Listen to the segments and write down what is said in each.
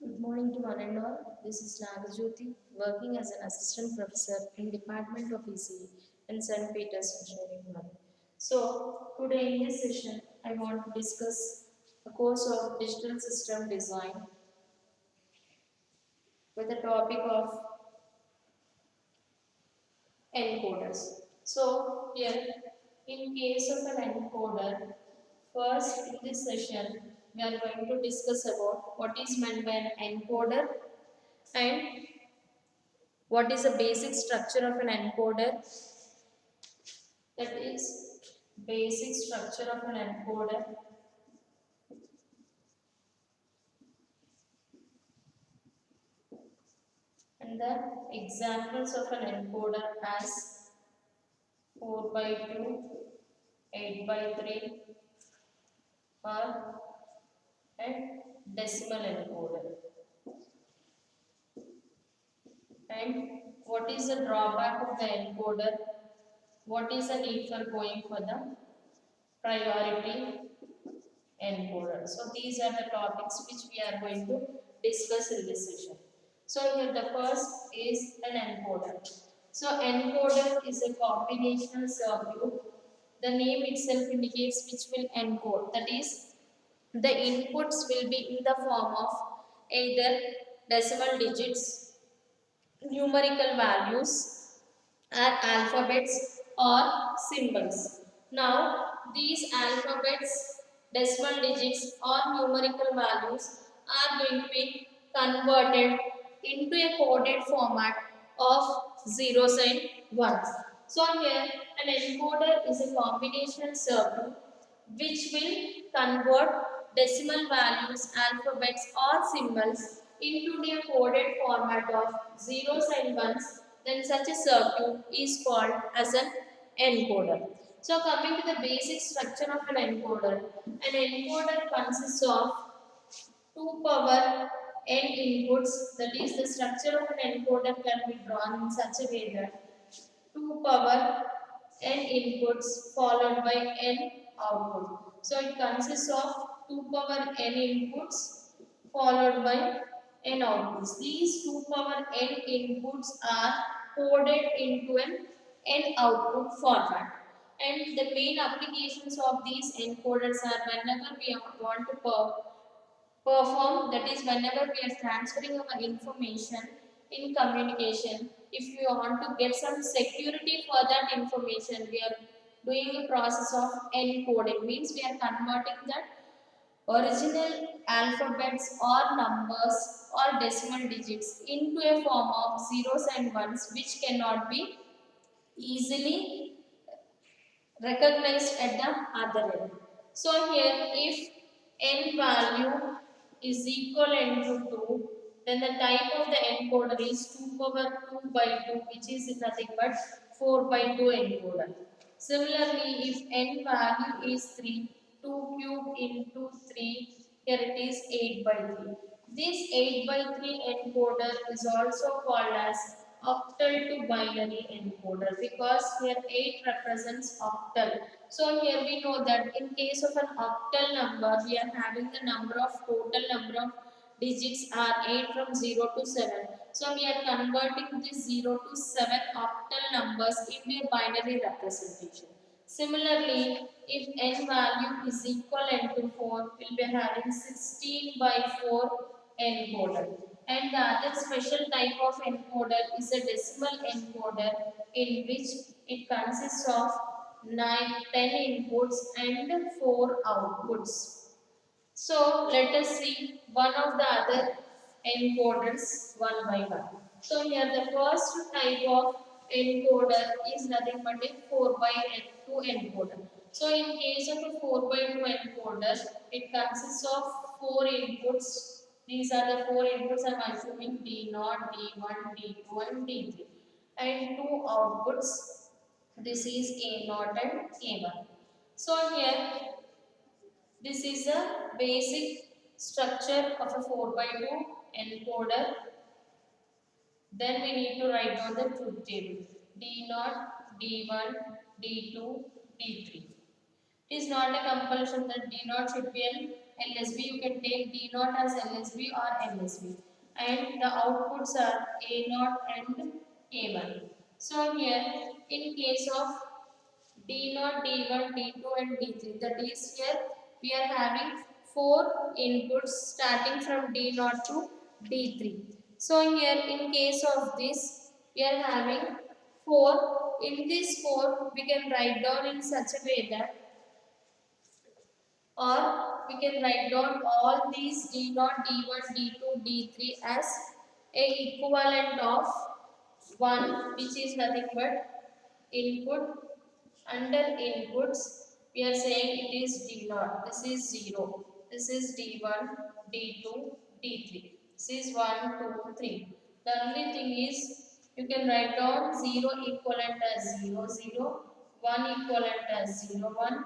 Good morning to one and all. This is Nagajyoti, working as an assistant professor in Department of ECE in St. Peter's Engineering College. So, today in this session, I want to discuss a course of digital system design with the topic of encoders. So, here, in case of an encoder, first in this session, we are going to discuss about what is meant by an encoder and what is the basic structure of an encoder. That is basic structure of an encoder and the examples of an encoder as 4 by 2, 8 by 3 or a decimal encoder. And what is the drawback of the encoder? What is the need for going for the priority encoder? So these are the topics which we are going to discuss in this session. So here the first is an encoder. So encoder is a combinational circuit. The name itself indicates which will encode. That is, the inputs will be in the form of either decimal digits, numerical values, or alphabets or symbols. Now, these alphabets, decimal digits, or numerical values are going to be converted into a coded format of zeros and ones. So, here an encoder is a combination circuit which will convert decimal values, alphabets, or symbols into the coded format of zeros and ones. Then such a circuit is called as an encoder. So coming to the basic structure of an encoder consists of 2 power n inputs. That is, the structure of an encoder can be drawn in such a way that 2 power n inputs followed by n output. So it consists of 2 power n inputs followed by n outputs. These 2 power n inputs are coded into an n output format. And the main applications of these encoders are whenever we want to perform, that is whenever we are transferring our information in communication. If we want to get some security for that information, we are doing a process of encoding, means we are converting that original alphabets or numbers or decimal digits into a form of zeros and ones which cannot be easily recognized at the other end. So here if n value is equivalent to 2, then the type of the encoder is 2 power 2 by 2, which is nothing but 4 by 2 encoder. Similarly, if n value is 3, 2 cube into 3, here it is 8 by 3. This 8 by 3 encoder is also called as octal to binary encoder because here 8 represents octal. So here we know that in case of an octal number, we are having the number of total number of digits are 8 from 0 to 7. So we are converting this 0 to 7 octal numbers into a binary representation. Similarly, if n value is equivalent to 4, we'll be having 16 by 4 encoder. And the other special type of encoder is a decimal encoder in which it consists of 9, 10 inputs and 4 outputs. So let us see one of the other encoders one by one. So here the first type of encoder is nothing but a 4 by 2 encoder. So in case of a 4 by 2 encoder, it consists of 4 inputs. These are the 4 inputs I am assuming D0, D1, D2 and D3. And 2 outputs. This is A0 and A1. So here this is a basic structure of a 4 by 2 encoder. Then we need to write down the truth table. D0, D1, D2, D3. It is not a compulsion that D0 should be an LSB, you can take D naught as LSB or MSB. And the outputs are A naught and A1. So here, in case of D naught, D1, D2 and D3, that is here we are having 4 inputs starting from D naught to D3. So here in case of this, we are having 4. In this 4, we can write down in such a way that, or we can write down all these D0, D1, D2, D3 as a equivalent of 1, which is nothing but input. Under inputs, we are saying it is D0. This is 0. This is D1, D2, D3. This is 1, 2, 3. The only thing is you can write down 0 equivalent as 0, 0, 1 equivalent as 0, 1,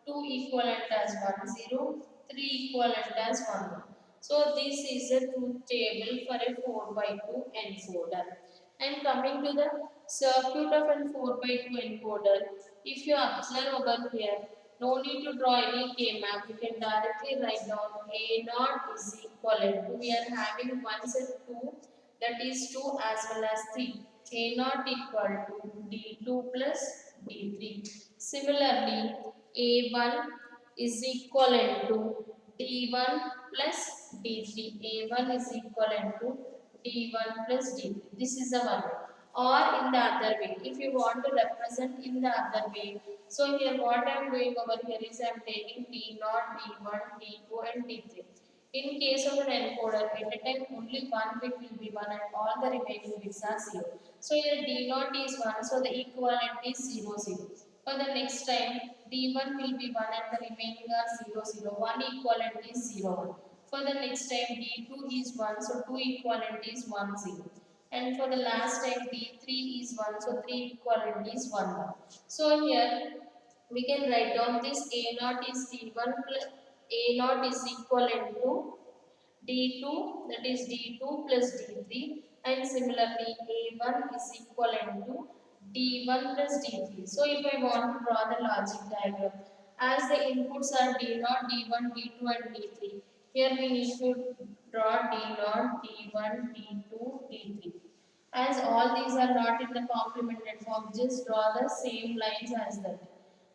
2 equivalent as 1, 0, 3 equivalent as 1, 1. So this is a truth table for a 4 by 2 encoder. And coming to the circuit of an 4 by 2 encoder, if you observe over here, no need to draw any K-map. You can directly write down A naught is equivalent to, we are having 1 and 2, that is 2 as well as 3. A naught equal to D2 plus D3. Similarly, A1 is equivalent to D1 plus D3. A1 is equivalent to D1 plus D3. This is the one. Or in the other way, if you want to represent in the other way, so here what I am doing over here is I am taking D0, D1, D2 and D3. In case of an encoder, at a time only one bit will be 1 and all the remaining bits are 0. So here D0 is 1, so the equivalent is 0, 0. For the next time, D1 will be 1 and the remaining are 0, 0. 1 equivalent is 0, 1. For the next time, D2 is 1, so 2 equivalent is 1, 0. And for the last time, D3 is 1, so 3 equivalent is 1, 1. So here, we can write down this A naught is D1 plus A naught is equivalent to D2, that is D2 plus D3, and similarly A1 is equivalent to D1 plus D3. So if I want to draw the logic diagram, as the inputs are D0, D1, D2 and D3, here we need to draw D0, D1, D2, D3. As all these are not in the complemented form, just draw the same lines as that.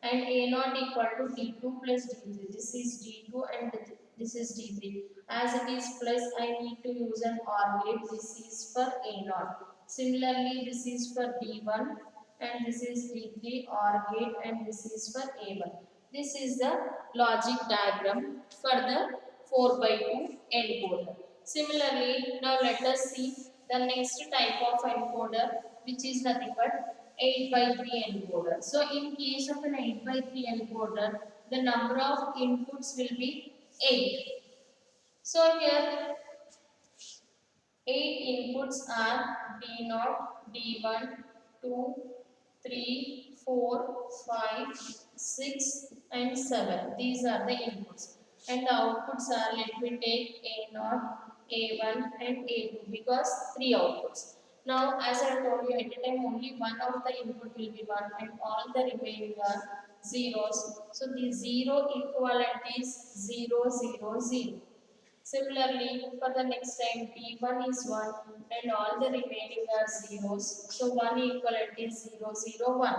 And A naught equal to D2 plus D3. This is D2 and this is D3. As it is plus, I need to use an OR gate. This is for A naught. Similarly, this is for D1 and this is D3 OR gate and this is for A1. This is the logic diagram for the 4 by 2 encoder. Similarly, now let us see the next type of encoder, which is nothing but 8 by 3 encoder. So in case of an 8 by 3 encoder, the number of inputs will be 8. So here 8 inputs are D0, D1, 2, 3, 4, 5, 6 and 7. These are the inputs. And the outputs are, let me take A0, A1 and A2 because 3 outputs. Now as I told you, at a time only one of the input will be 1 and all the remaining are zeros. So the 0 equivalent is 0, 0, 0. Similarly, for the next time, D1 is 1 and all the remaining are zeros. So 1 equivalent is 0, 0, 1.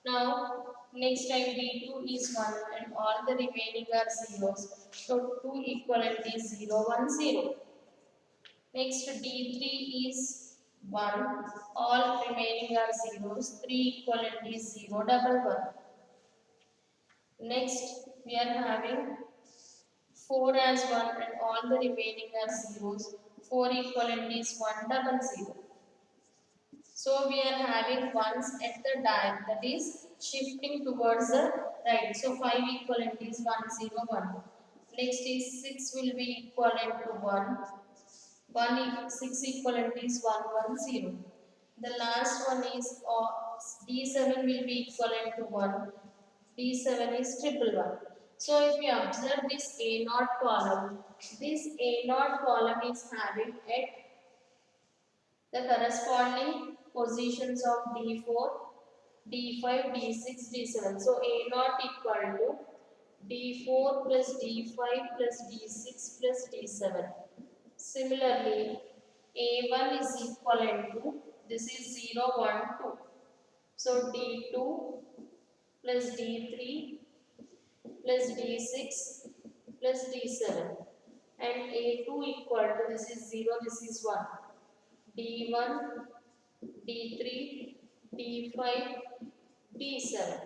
Now, next time D2 is 1 and all the remaining are zeros. So 2 equivalent is 0, 1, 0. Next D3 is 1, all remaining are zeros. 3 equivalent is 0, double 1. Next, we are having 4 as 1 and all the remaining are zeros. 4 equivalent is 1 double 0. So we are having ones at the dial, that is shifting towards the right. So 5 equivalent is 1 0 1. Next is 6 will be equivalent to 1. 6 equivalent is 1 1 0. The last one is D7 will be equivalent to 1. D7 is triple 1. So if we observe this A naught column, this A naught column is having at the corresponding positions of D4, D5, D6, D7. So A naught equal to D4 plus D5 plus D6 plus D7. Similarly, A1 is equivalent to, this is 0, 1, 2. So D2 plus D3 plus D6 plus D7. And A2 equal to, this is 0, this is 1. D1, D3, D5, D7.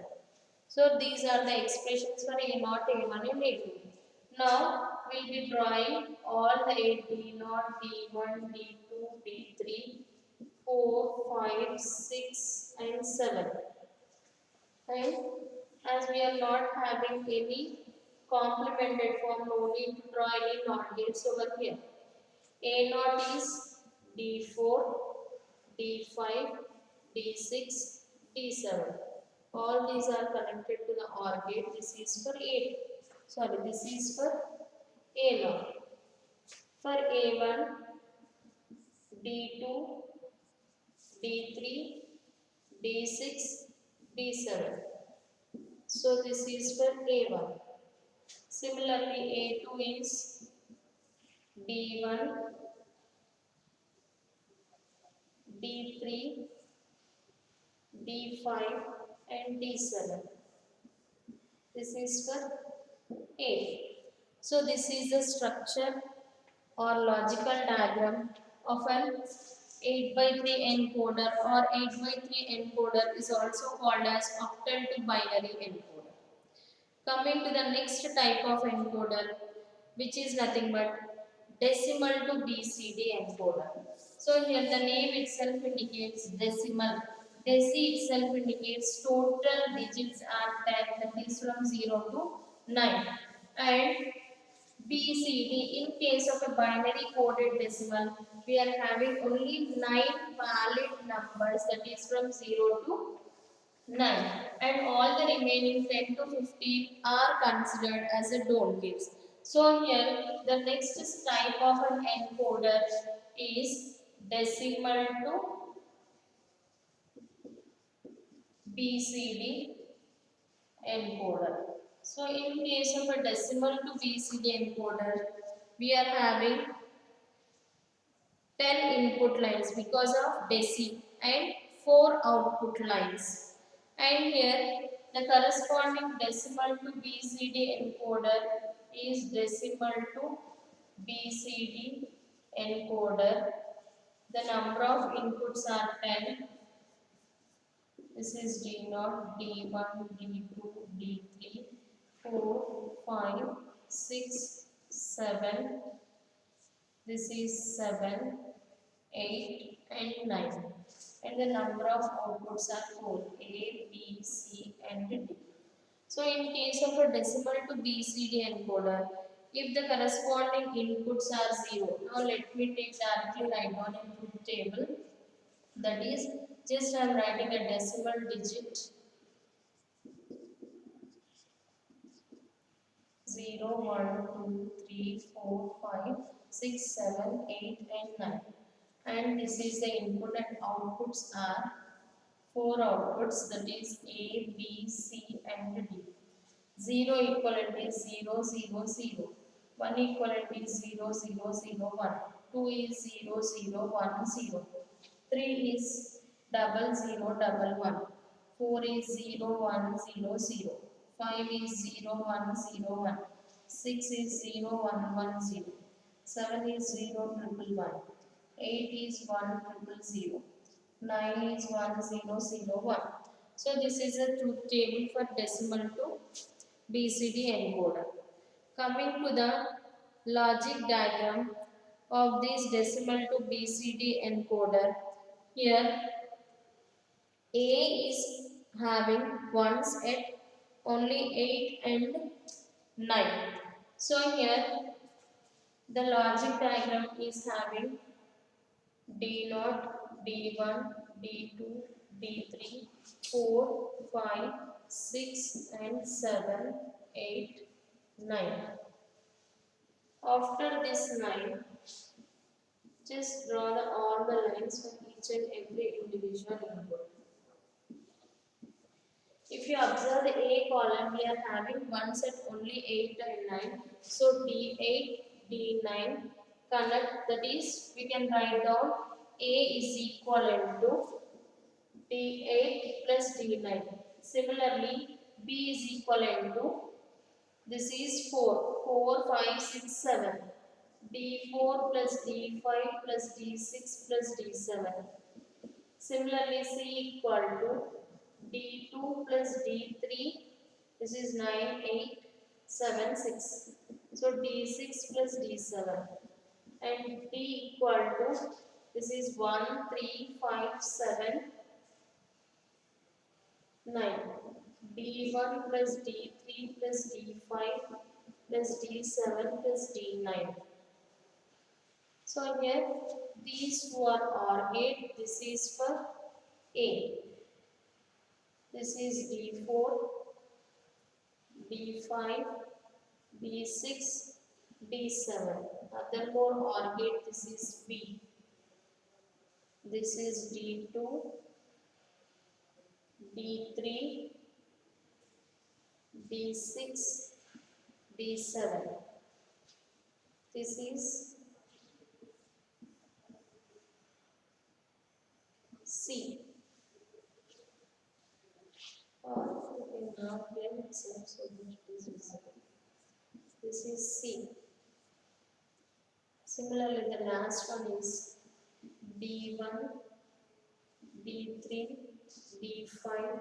So these are the expressions for A0, A1 and A2. Now we will be drawing all the D0, D1, D2, D3, 4, 5, 6 and 7. And as we are not having any complemented form, no need to draw any NOT gates over here. A0 is D4, D5, D6, D7. All these are connected to the OR gate. This is for A. Sorry, this is for A0. For A1, D2, D3, D6, D7. So this is for A1. Similarly, A2 is D1, D3, D5 and D7. This is for A. So this is the structure or logical diagram of an 8 by 3 encoder, or 8 by 3 encoder is also called as octal to binary encoder. Coming to the next type of encoder, which is nothing but decimal to BCD encoder. So here the name itself indicates decimal. Deci itself indicates total digits are 10, that is from 0 to 9. And BCD, in case of a binary coded decimal, we are having only 9 valid numbers, that is from 0 to 9, and all the remaining 10 to 15 are considered as a don't gives. So here the next type of an encoder is decimal to BCD encoder. So in case of a decimal to BCD encoder, we are having 10 input lines because of deci and 4 output lines. And here the corresponding decimal to BCD encoder is decimal to BCD encoder. The number of inputs are 10. This is D0, D1, D2, D3, 4, 5, 6, 7. This is 7, 8 and 9, and the number of outputs are 4, A, B, C and D. So in case of a decimal to BCD encoder, if the corresponding inputs are 0, now let me take directly write down a truth table, that is just I am writing a decimal digit 0, 1, 2, 3, 4, 5, 6, 7, 8 and 9, and this is the input and outputs are 4 outputs, that is A, B, C and D. 0 equivalent is 0, 0, 0. 1 equivalent is 0, 0, 0, 1. 2 is 0, 0, 1, 0. 3 is double 0, double 1. 4 is 0, 1, 0, 0. 5 is 0, 1, 0, 1. 6 is 0, 1, 1, 0. 7 is 0, triple 1. 8 is 1, triple 0. 9 is 1, 0, 0, 1. So this is a truth table for decimal to BCD encoder. Coming to the logic diagram of this decimal to BCD encoder, here A is having ones at only 8 and 9. So here the logic diagram is having D0, D1, D2, D3, 4, 5, 6 and 7, 8, 9. After this line, just draw all the lines for each and every individual input. If you observe the A column, we are having one set only 8 and 9. So D8, D9 connect, that is we can write down A is equivalent to D8 plus D9. Similarly, B is equivalent to, this is 4, 4, 5, 6, 7. D4 plus D5 plus D6 plus D7. Similarly, C equal to D2 plus D3. This is 9, 8, 7, 6. So D6 plus D7. And D equal to, this is 1, 3, 5, 7, 9. D1 plus D3 plus D5 plus D7 plus D9. So here these two are OR gate. This is for A. This is D4, D5, D6, D7. Furthermore, OR gate, this is B. This is D2, D3, D6, D7. This is C. Or you can mark here itself so that it is visible. This is C. Similarly, the last one is D1, D3, D5,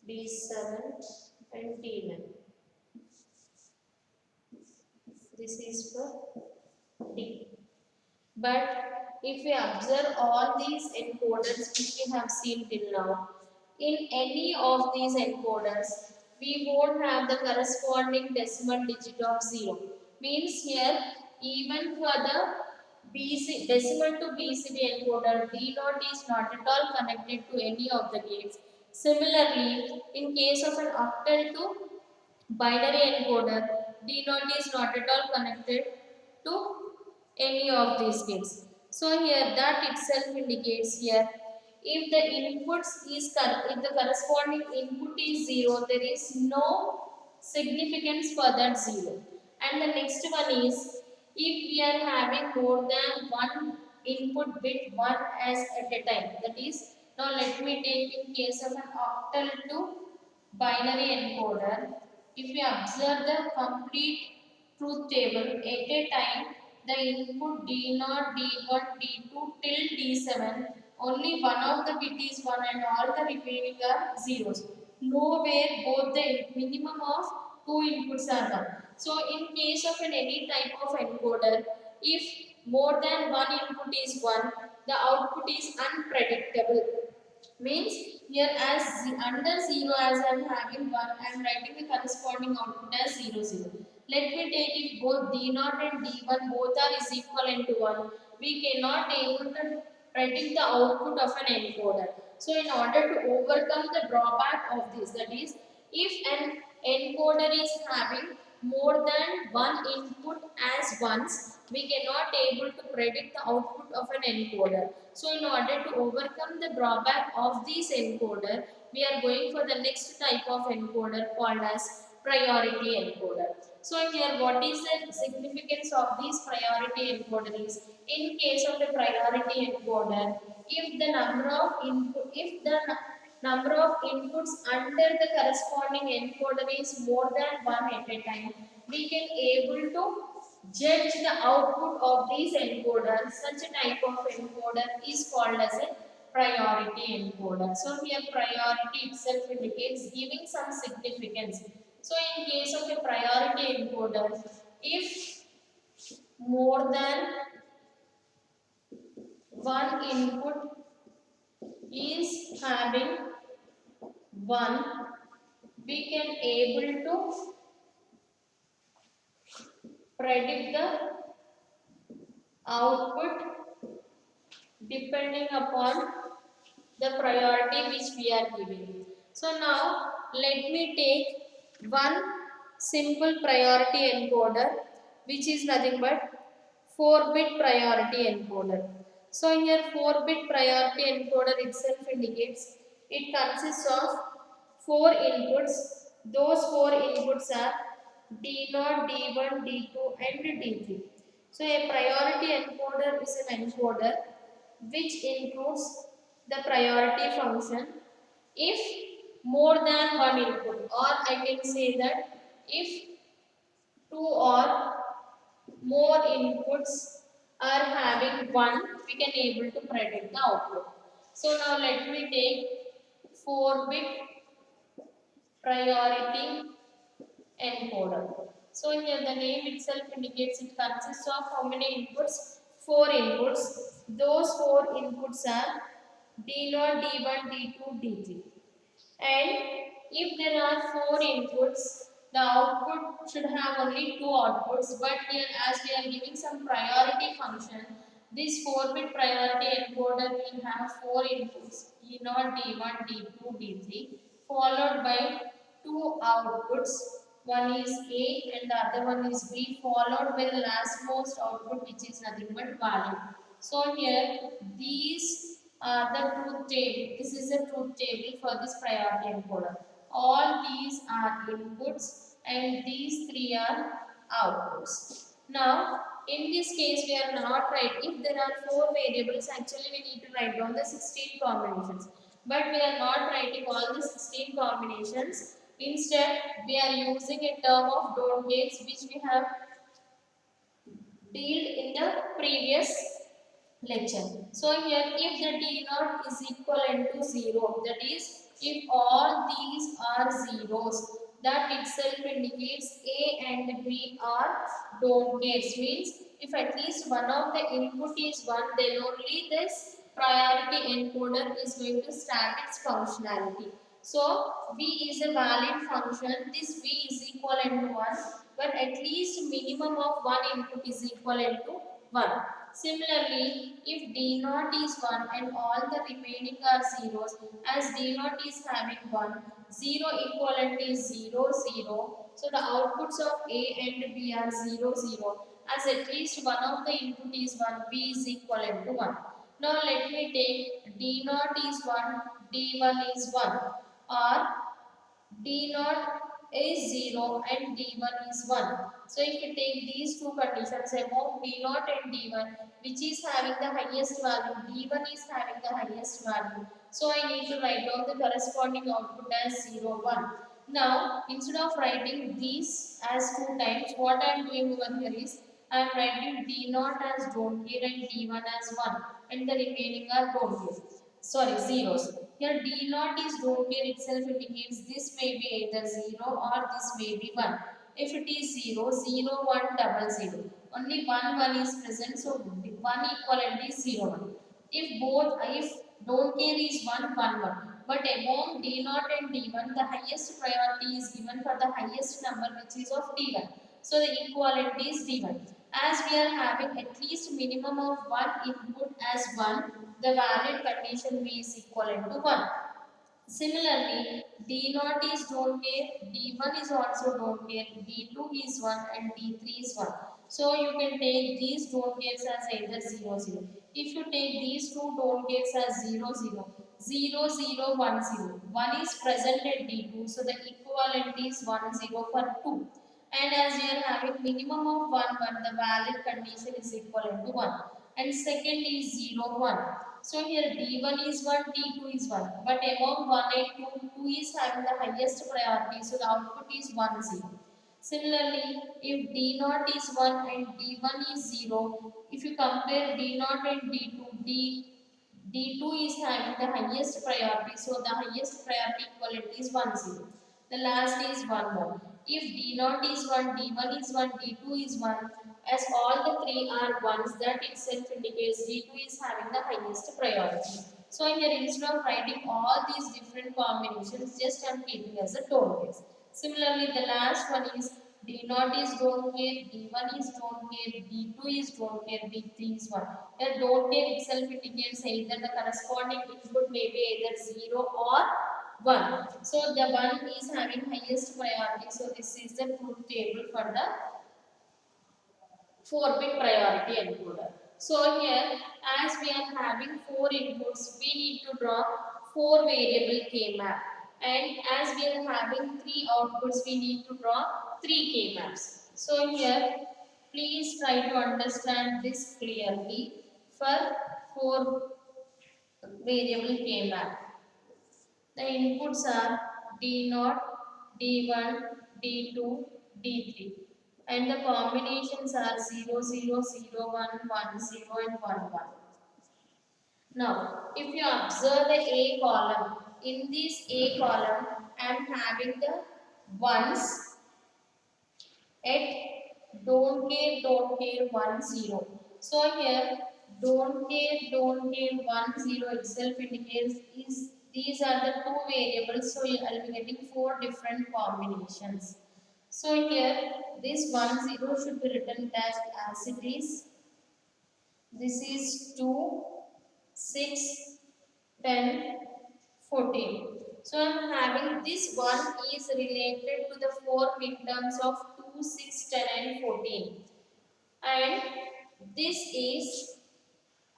D7 and D9. This is for D. But if we observe all these encoders which we have seen till now, in any of these encoders, we won't have the corresponding decimal digit of 0. Means here, even for the decimal to BCD encoder, D0 is not at all connected to any of the gates. Similarly, in case of an octal to binary encoder, D0 is not at all connected to any of these gates. So here that itself indicates here, if the inputs is if the corresponding input is 0, there is no significance for that 0. And the next one is, if we are having more than one input bit one as at a time, that is, now let me take in case of an octal to binary encoder. If we observe the complete truth table at a time, the input D0, D1, D2 till D7, only one of the bit is 1 and all the remaining are zeros. Nowhere both the minimum of two inputs are 1. So in case of any type of encoder, if more than one input is 1, the output is unpredictable. Means here as under 0, as I am having 1, I am writing the corresponding output as 0, 0. Let me take if both D0 and D1 both are is equivalent to 1. We cannot able to predict the output of an encoder. So in order to overcome the drawback of this, that is, if an encoder is having more than one input as once, we cannot able to predict the output of an encoder. So in order to overcome the drawback of this encoder, we are going for the next type of encoder called as priority encoder. So here what is the significance of this priority encoder is, in case of a priority encoder, if the number of input, if the number of inputs under the corresponding encoder is more than one at a time, we can able to judge the output of these encoders. Such a type of encoder is called as a priority encoder. So here priority itself indicates giving some significance. So in case of a priority encoder, if more than one input is having 1, we can able to predict the output depending upon the priority which we are giving. So now let me take one simple priority encoder which is nothing but 4-bit priority encoder. So here 4-bit priority encoder itself indicates it consists of four inputs. Those four inputs are D0, D1, D2 and D3. So a priority encoder is an encoder which includes the priority function if more than one input, or I can say that if two or more inputs are having one, we can able to predict the output. So now let me take 4-bit priority encoder. So here the name itself indicates it consists of how many inputs? 4 inputs. Those 4 inputs are D0, D1, D2, D3. And if there are 4 inputs, the output should have only 2 outputs. But here, as we are giving some priority function, this 4-bit priority encoder will have 4 inputs D0, D1, D2, D3, followed by 2 outputs. One is A and the other one is B, followed by the lastmost output, which is nothing but value. So here these are the truth table. This is a truth table for this priority encoder. All these are inputs and these three are outputs. Now in this case we are not writing. If there are 4 variables, actually we need to write down the 16 combinations. But we are not writing all the 16 combinations. Instead we are using a term of don't gates which we have dealt in the previous lecture. So here if the D naught is equivalent to 0, that is if all these are zeros, that itself indicates A and B are don't cares. Means if at least one of the input is 1, then only this priority encoder is going to start its functionality. So B is a valid function. This B is equivalent to 1, but at least minimum of one input is equivalent to 1. Similarly, if D naught is 1 and all the remaining are zeros, as D naught is having 1, 0 equivalent is 0, 0. So the outputs of A and B are 0, 0. As at least one of the input is 1, B is equivalent to 1. Now let me take D naught is 1, D1 is 1, or D naught is 0 and D1 is 1. So if you take these two conditions above D naught and D1, which is having the highest value, D1 is having the highest value. So I need to write down the corresponding output as 0, 1. Now instead of writing these as 2 times, what I am doing over here is I am writing D naught as don't care and D1 as 1, and the remaining are don't care. Sorry, zeros. Here D naught is don't care itself indicates this may be either 0 or this may be 1. If it is 0, 0, 1, double 0. Only 1, 1 is present, so 1 equivalent is 0, 1. If don't care is 1, 1, 1. But among D naught and D1, the highest priority is given for the highest number, which is of D1. So the equivalent is D1. As we are having at least minimum of one input as 1, the valid condition V is equivalent to 1. Similarly, D naught is don't care, D1 is also don't care, D2 is 1 and D3 is 1. So you can take these don't cares as either 0, 0. If you take these two don't cares as 0, 0, 0, 0, 1, 0. 1 is present at D2, so the equivalent is 1, 0 for 2. And as we are having minimum of 1, 1, the valid condition is equivalent to 1. And second is 0, 1. So here D1 is 1, D2 is 1. But among 1 and 2, 2 is having the highest priority. So the output is 1, 0. Similarly, if D0 is 1 and D1 is 0, if you compare D0 and D2, D2 is having the highest priority. So the highest priority equivalent is 1, 0. The last is 1 more. If D0 is 1, D1 is 1, D2 is 1, as all the three are ones, that itself indicates D2 is having the highest priority. So here instead of writing all these different combinations, just I am keeping as a tone case. Similarly, the last one is D0 is don't care, D1 is don't care, D2 is don't care, D3 is 1. Here don't care itself indicates either the corresponding input may be either 0 or 1. So the 1 is having highest priority. So this is the truth table for the 4-bit priority encoder. So here as we are having 4 inputs, we need to draw 4 variable K map. And as we are having three outputs, we need to draw three K maps. So here, please try to understand this clearly for four variable K map. The inputs are D0, D1, D2, D3, and the combinations are 0, 0, 0, 1, 1, 0 and 1, 1. Now, if you observe the A column, in this A column, I am having the ones at don't care 1, 0. So here, don't care 1, 0 itself indicates is these are the two variables, so I will be getting four different combinations. So here, this 1, 0 should be written as it is. This is 2, 6, 10, 14. So I am having this one is related to the four midterms of 2, 6, 10 and 14. And this is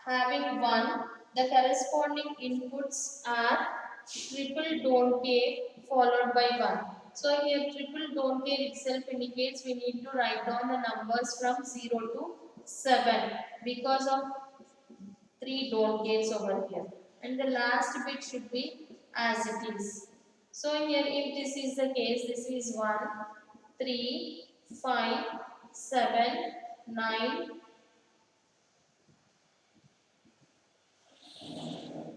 having one. The corresponding inputs are triple don't care followed by 1. So here triple don't care itself indicates we need to write down the numbers from 0 to 7 because of three don't cares over here, and the last bit should be as it is. So here if this is the case, this is 1, 3, 5, 7, 9,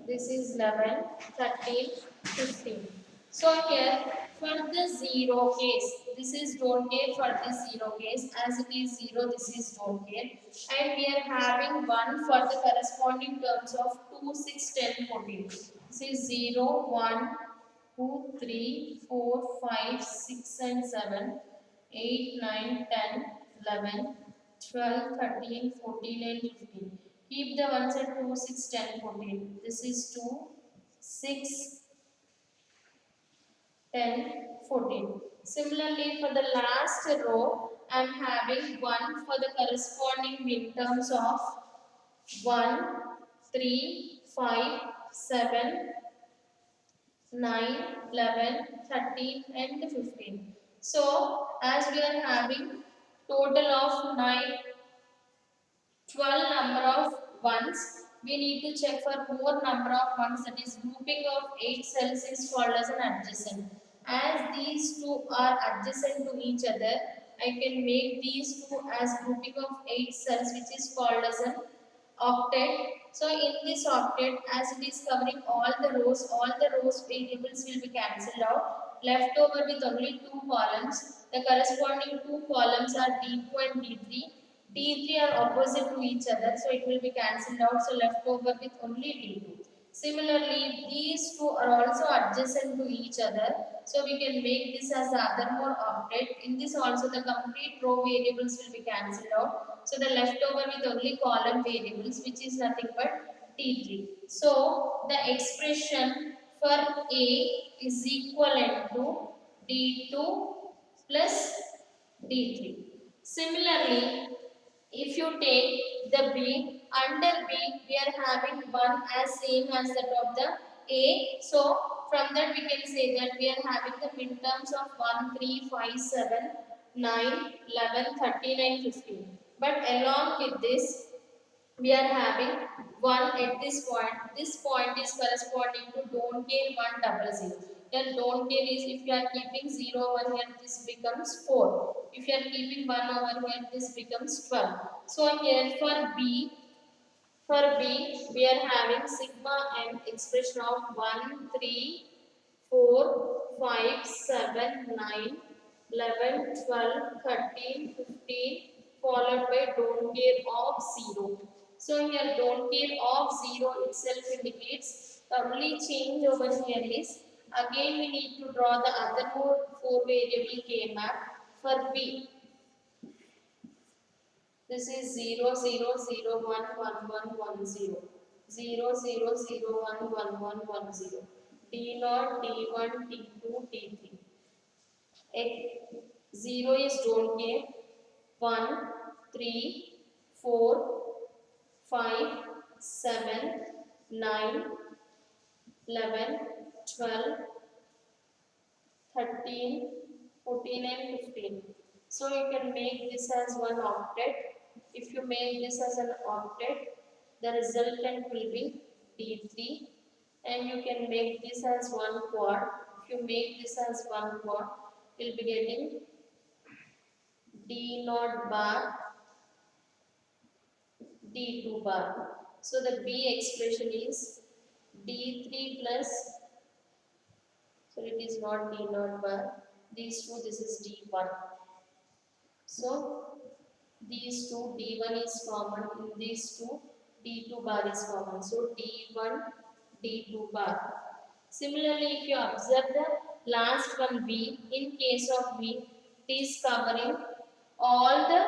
this is 11, 13, 15. So here for the 0 case, this is don't care for this 0 case, as it is 0, this is don't care, and we are having 1 for the corresponding terms of 2, 6, 10, 14. This is 0, 1, 2, 3, 4, 5, 6 and 7, 8, 9, 10, 11, 12, 13, 14 and 15. Keep the ones at 2, 6, 10, 14. This is 2, 6, 10, 14. Similarly, for the last row, I am having 1 for the corresponding midterms of 1, 3, 5, 7, 9, 11, 13 and 15. So, as we are having total of 9, 12 number of ones, we need to check for more number of ones, that is grouping of 8 cells is called as an adjacent. As these two are adjacent to each other, I can make these two as grouping of 8 cells, which is called as an octet. So in this octet, as it is covering all the rows variables will be cancelled out. Left over with only two columns. The corresponding two columns are D2 and D3. D3 are opposite to each other, so it will be cancelled out. So left over with only D2. Similarly, these two are also adjacent to each other, so we can make this as the other more octet. In this also the complete row variables will be cancelled out. So the leftover with only column variables, which is nothing but D3. So the expression for A is equivalent to D2 plus D3. Similarly, if you take the B, under B we are having 1 as same as that of the A. So from that we can say that we are having the midterms of 1, 3, 5, 7, 9, 11, 13 and 15. But along with this, we are having 1 at this point. This point is corresponding to don't care 1 double 0. Then don't care is if you are keeping 0 over here, this becomes 4. If you are keeping 1 over here, this becomes 12. So here for B, we are having sigma m expression of 1, 3, 4, 5, 7, 9, 11, 12, 13, 15, followed by don't care of 0. So here don't care of 0 itself indicates the only change over here is again we need to draw the other more 4 variable K map for B. This is 0, 0, 0, 1, 1, 1, 1, 0. 0, 0, 0, 1, 1, 1, 1, 0. D0, D1, D2, D3. 0 is don't care. 1, 3, 4, 5, 7, 9, 11, 12, 13, 14 and 15. So you can make this as one octet. If you make this as an octet, the resultant will be D3, and you can make this as one quad. If you make this as one quad, you'll be getting D naught bar, D2 bar. So the B expression is D3 plus, so it is not D naught bar, these two, this is D1. So these two, D1 is common, in these two, D2 bar is common. So D1, D2 bar. Similarly, if you observe the last one V, in case of V, it is covering all the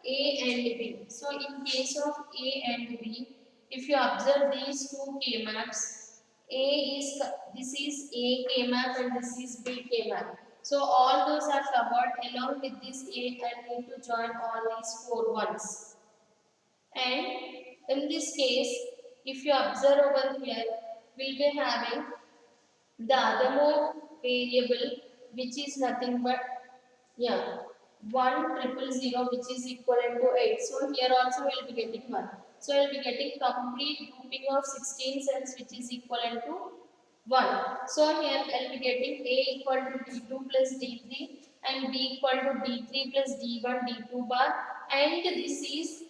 A and B. So in case of A and B, if you observe these two K maps, this is A K map and this is B K map. So all those are covered along with this A and need to join all these four ones. And in this case, if you observe over here, we'll be having the other more variable which is nothing but, yeah, 1,000 which is equivalent to 8. So here also we will be getting 1. So we will be getting complete grouping of 16 cells which is equivalent to 1. So here I will be getting A equal to D2 plus D3 and B equal to D3 plus D1 D2 bar, and this is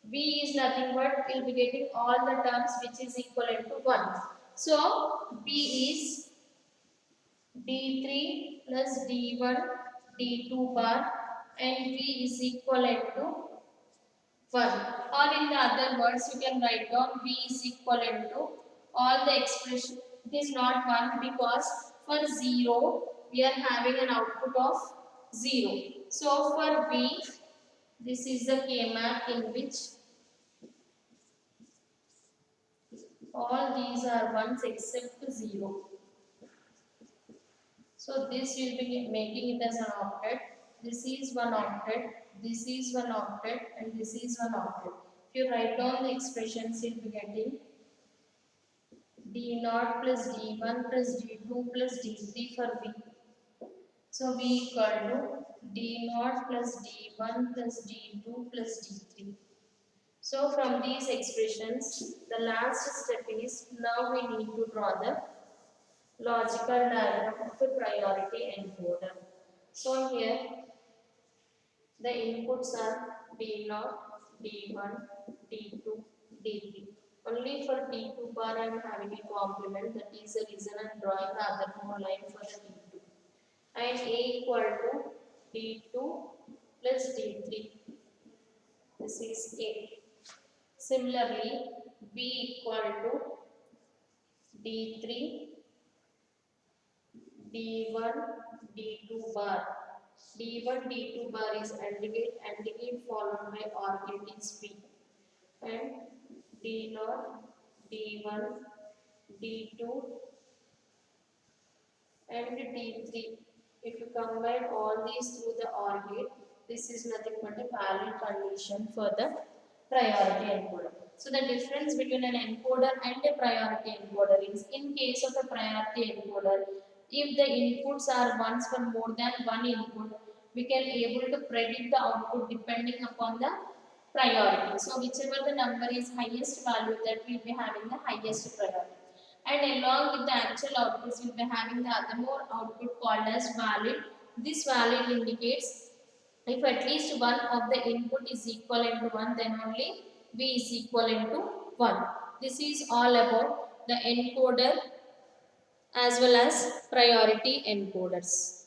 B is nothing but we will be getting all the terms which is equivalent to 1. So B is D3 plus D1 D2 bar and V is equivalent to 1. Or in the other words, you can write down V is equivalent to all the expression. It is not 1 because for 0 we are having an output of 0. So for V, this is the K map in which all these are ones except 0. So this will be making it as an octet. This is one octet, this is one octet, and this is one octet. If you write down the expressions, you'll be getting D0 plus D1 plus D2 plus D3 for V. So V equal to D0 plus D1 plus D2 plus D3. So from these expressions, the last step is now we need to draw the logical diagram of a priority encoder. So here the inputs are D0, D1, D2, D3. Only for D2 bar I am having a complement, that is the reason I am drawing the other more line for the D2. And A equal to D2 plus D3. This is A. Similarly, B equal to D3, D1, D2 bar. D1, D2 bar is AND gate followed by OR gate is P. And D0, D1, D2 and D3. If you combine all these through the OR gate, this is nothing but a valid condition for the priority encoder. So the difference between an encoder and a priority encoder is, in case of a priority encoder, if the inputs are ones for more than one input, we can able to predict the output depending upon the priority. So whichever the number is highest value, that will be having the highest priority. And along with the actual outputs, we'll be having the other more output called as valid. This valid indicates if at least one of the input is equivalent to 1, then only V is equivalent to 1. This is all about the encoder as well as priority encoders.